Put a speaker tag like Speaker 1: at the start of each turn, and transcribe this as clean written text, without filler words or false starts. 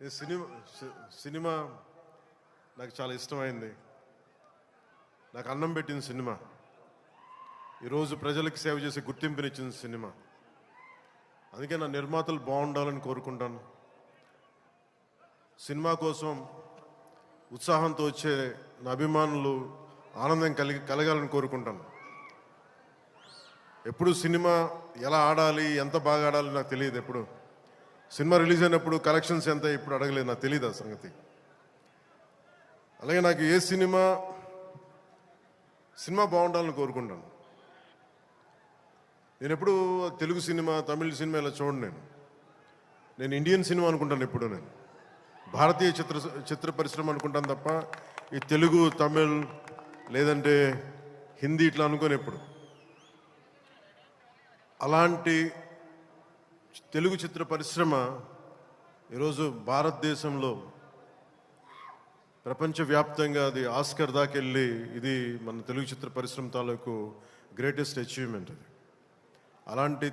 Speaker 1: ఈ సినిమా నాకు చాలా ఇష్టమైంది. నాకు అన్నం పెట్టిన సినిమా, ఈరోజు ప్రజలకు సేవ చేసే గుర్తింపునిచ్చిన సినిమా. అందుకే నా నిర్మాతలు బాగుండాలని కోరుకుంటాను. సినిమా కోసం ఉత్సాహంతో వచ్చే నా అభిమానులు ఆనందం కలగాలని కోరుకుంటాను. ఎప్పుడు సినిమా ఎలా ఆడాలి, ఎంత బాగా ఆడాలి నాకు తెలియదు. ఎప్పుడు సినిమా రిలీజ్ అయినప్పుడు కలెక్షన్స్ ఎంత ఇప్పుడు అడగలేదు, నాకు తెలియదు ఆ సంగతి. అలాగే నాకు ఏ సినిమా బాగుండాలని కోరుకుంటాను. నేను ఎప్పుడు తెలుగు సినిమా, తమిళ సినిమా ఇలా చూడండి. నేను ఇండియన్ సినిమా అనుకుంటాను. ఎప్పుడు నేను భారతీయ చిత్ర పరిశ్రమ అనుకుంటాను తప్ప ఈ తెలుగు, తమిళ్ లేదంటే హిందీ ఇట్లా అనుకోని. ఎప్పుడు అలాంటి తెలుగు చిత్ర పరిశ్రమ ఈరోజు భారతదేశంలో ప్రపంచవ్యాప్తంగా అది ఆస్కర్ దాకా వెళ్ళి, ఇది మన తెలుగు చిత్ర పరిశ్రమ తాలూకు గ్రేటెస్ట్ అచీవ్మెంట్. అది అలాంటి